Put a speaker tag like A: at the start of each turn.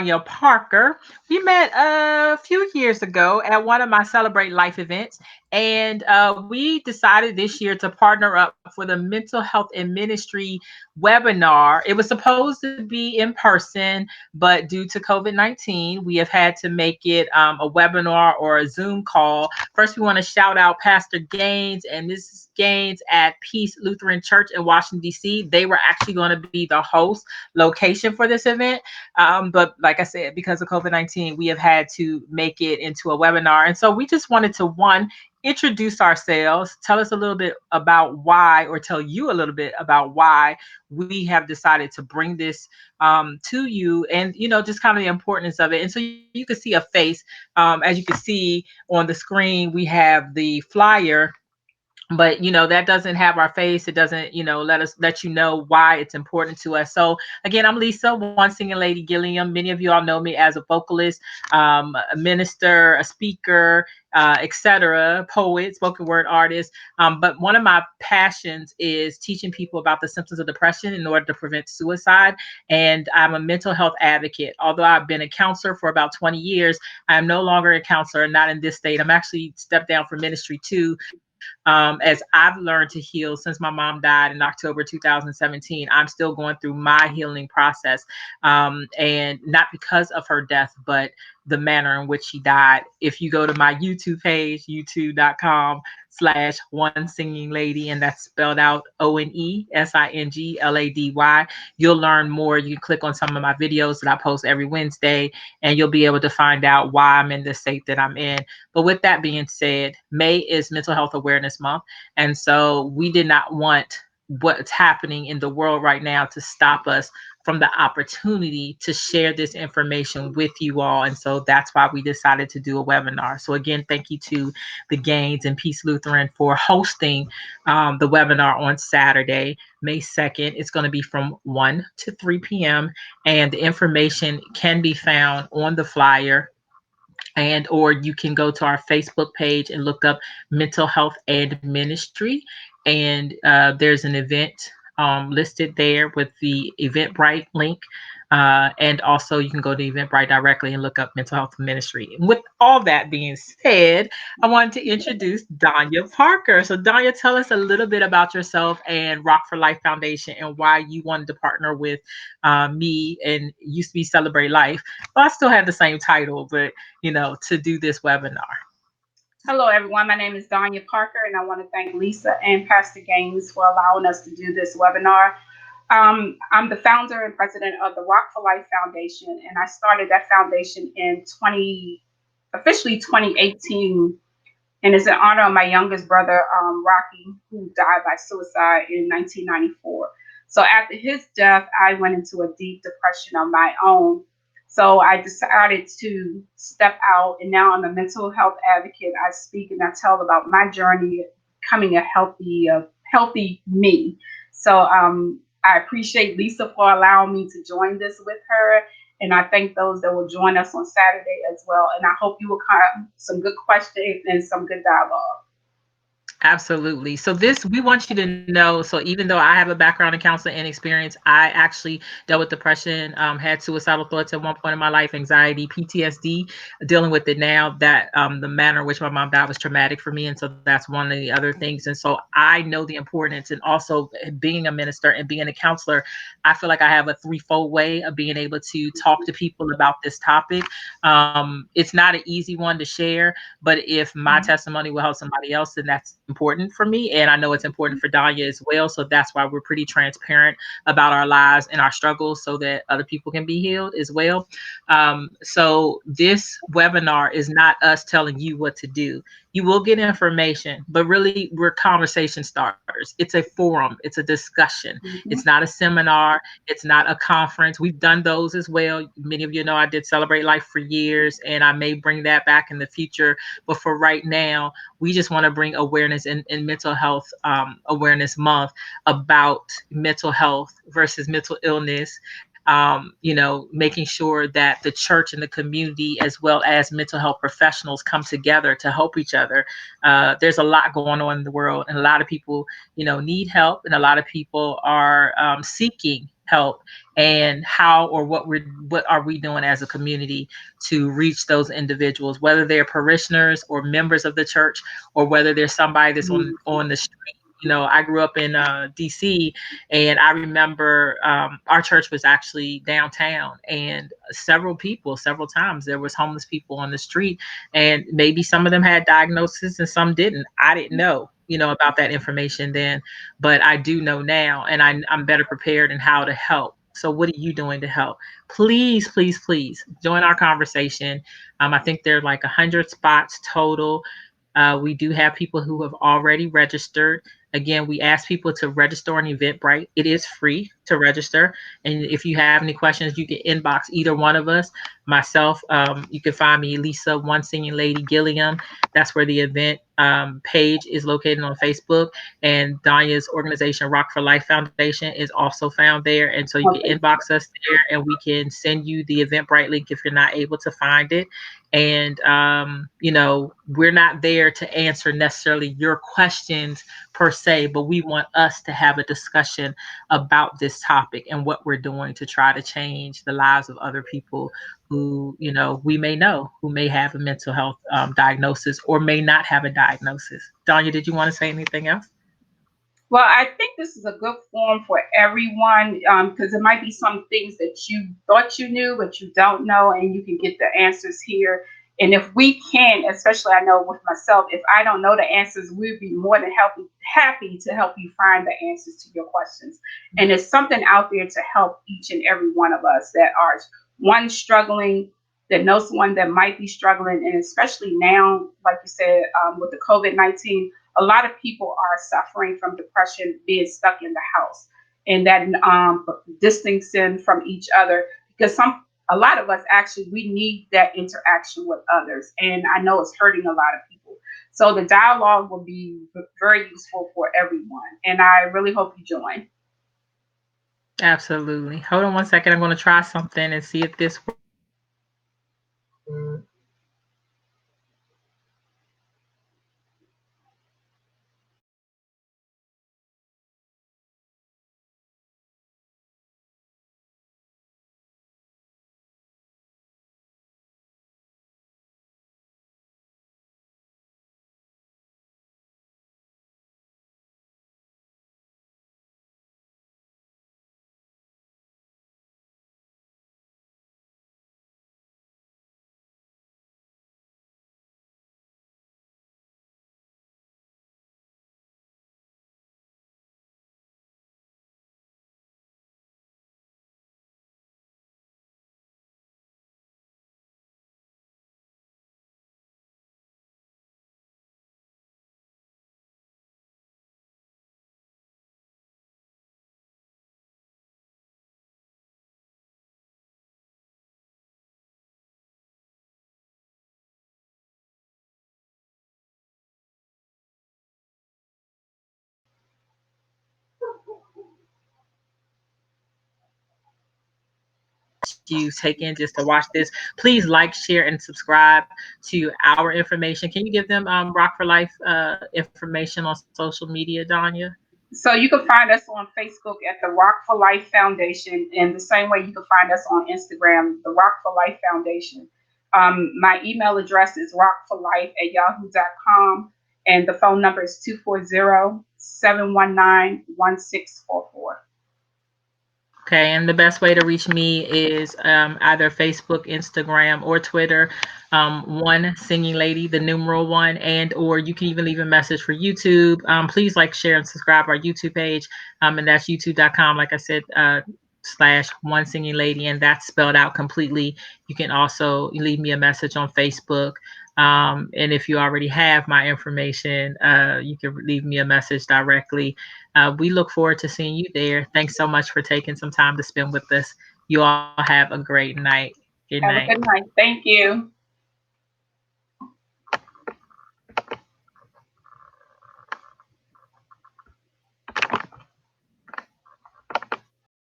A: Dhyana Parker. We met a few years ago at one of my Celebrate Life events, and we decided this year to partner up for the Mental Health and Ministry webinar. It was supposed to be in person, but due to COVID-19, we have had to make it a webinar or a Zoom call. First, we want to shout out Pastor Gaines and Mrs. Gaines at Peace Lutheran Church in Washington, D.C. They were actually going to be the host location for this event. But like I said, because of COVID-19, we have had to make it into a webinar. And so we just wanted to, one, introduce ourselves, tell us a little bit about why, or tell you a little bit about why we have decided to bring this to you, and just kind of the importance of it. And so you can see a face. As you can see on the screen, we have the flyer, but that doesn't have our face. It doesn't let you know why it's important to us. So again, I'm Lisa, one singing lady Gilliam. Many of you all know me as a vocalist, a minister, a speaker, etc., poet, spoken word artist. But one of my passions is teaching people about the symptoms of depression in order to prevent suicide. And I'm a mental health advocate. Although I've been a counselor for about 20 years, I am no longer a counselor, not in this state. I'm actually stepped down from ministry too, as I've learned to heal since my mom died in October 2017. I'm still going through my healing process. And not because of her death, but the manner in which she died. If you go to my YouTube page, youtube.com/one singing lady, and that's spelled out ONESINGLADY, you'll learn more. You can click on some of my videos that I post every Wednesday, and you'll be able to find out why I'm in the state that I'm in. But with that being said, May is Mental Health Awareness Month. And so we did not want what's happening in the world right now to stop us from the opportunity to share this information with you all. And so that's why we decided to do a webinar. So again, thank you to the Gaines and Peace Lutheran for hosting the webinar on Saturday, May 2nd. It's going to be from 1 to 3 p.m. And the information can be found on the flyer, and or you can go to our Facebook page and look up Mental Health and Ministry, and there's an event listed there with the Eventbrite link. And also you can go to Eventbrite directly and look up Mental Health Ministry. With all that being said, I wanted to introduce Dhyana Parker. So Dhyana, tell us a little bit about yourself and Rock for Life Foundation and why you wanted to partner with me, and used to be Celebrate Life. Well, I still have the same title, but to do this webinar.
B: Hello, everyone. My name is Dhyana Parker, and I want to thank Lisa and Pastor Gaines for allowing us to do this webinar. I'm the founder and president of the Rock for Life Foundation, and I started that foundation in officially 2018, and it's in honor of my youngest brother, Rocky, who died by suicide in 1994. So after his death, I went into a deep depression of my own. So I decided to step out, and now I'm a mental health advocate. I speak and I tell about my journey becoming a healthy me. So I appreciate Lisa for allowing me to join this with her, and I thank those that will join us on Saturday as well. And I hope you will come some good questions and some good dialogue.
A: Absolutely. So we want you to know, so even though I have a background in counseling and experience, I actually dealt with depression, had suicidal thoughts at one point in my life, anxiety, PTSD, dealing with it now. That the manner in which my mom died was traumatic for me. And so that's one of the other things. And so I know the importance, and also being a minister and being a counselor, I feel like I have a threefold way of being able to talk to people about this topic. It's not an easy one to share, but if my testimony will help somebody else, then that's important for me. And I know it's important for Dhyana as well. So that's why we're pretty transparent about our lives and our struggles so that other people can be healed as well. So this webinar is not us telling you what to do. You will get information, but really we're conversation starters. It's a forum, it's a discussion. It's
B: Mm-hmm.
A: not a seminar. It's not a conference. We've done those as well. Many of you know I did Celebrate Life for years, and I may bring that back in the future. But for right now, we just want to bring awareness in Mental Health Awareness Month about mental health versus mental illness. Making sure that the church and the community, as well as mental health professionals, come together to help each other. There's a lot going on in the world, and a lot of people, need help, and a lot of people are seeking help, and how or what are we doing as a community to reach those individuals, whether they're parishioners or members of the church, or whether there's somebody that's
B: Mhm.
A: on the street. I grew up in DC, and I remember our church was actually downtown, and several times there was homeless people on the street, and maybe some of them had diagnosis and some didn't. I didn't know, about that information then, but I do know now, and I'm better prepared in how to help. So, what are you doing to help? Please, please, please join our conversation. I think there are like 100 spots total. We do have people who have already registered. Again, we ask people to register on Eventbrite. It is free to register. And if you have any questions, you can inbox either one of us. Myself, you can find me, Lisa, One Singing Lady Gilliam. That's where the event page is located on Facebook. And Danya's organization, Rock for Life Foundation, is also found there. And so you can
B: Okay.
A: inbox us there, and we can send you the Eventbrite link if you're not able to find it. And we're not there to answer necessarily your questions per se, but we want us to have a discussion about this topic and what we're doing to try to change the lives of other people who, we may know, who may have a mental health diagnosis or may not have a diagnosis. Danya, did you want to say anything else?
B: Well, I think this is a good forum for everyone because there might be some things that you thought you knew, but you don't know, and you can get the answers here. And if we can, especially I know with myself, if I don't know the answers, we'd be more than happy to help you find the answers to your questions. And there's something out there to help each and every one of us that are one struggling, that knows someone that might be struggling, and especially now, like you said, with the COVID-19, a lot of people are suffering from depression, being stuck in the house, and that distancing from each other because a lot of us actually we need that interaction with others, and I know it's hurting a lot of people. So the dialogue will be very useful for everyone, and I really hope you join.
A: Absolutely. Hold on one second. I'm going to try something and see if this works. You take in just to watch this. Please like, share, and subscribe to our information. Can you give them Rock for Life information on social media, Danya?
B: So you can find us on Facebook at the Rock for Life Foundation, and the same way you can find us on Instagram, the Rock for Life Foundation. My email address is rockforlife@yahoo.com, and the phone number is 240-719-1644.
A: Okay, and the best way to reach me is either Facebook, Instagram, or Twitter. One Singing Lady, the numeral one, and or you can even leave a message for YouTube. Please like, share, and subscribe our YouTube page, and that's youtube.com. Like I said, slash One Singing Lady, and that's spelled out completely. You can also leave me a message on Facebook. And if you already have my information, you can leave me a message directly. We look forward to seeing you there. Thanks so much for taking some time to spend with us. You all have a great night. Good
B: Have a
A: night.
B: good night. Thank you.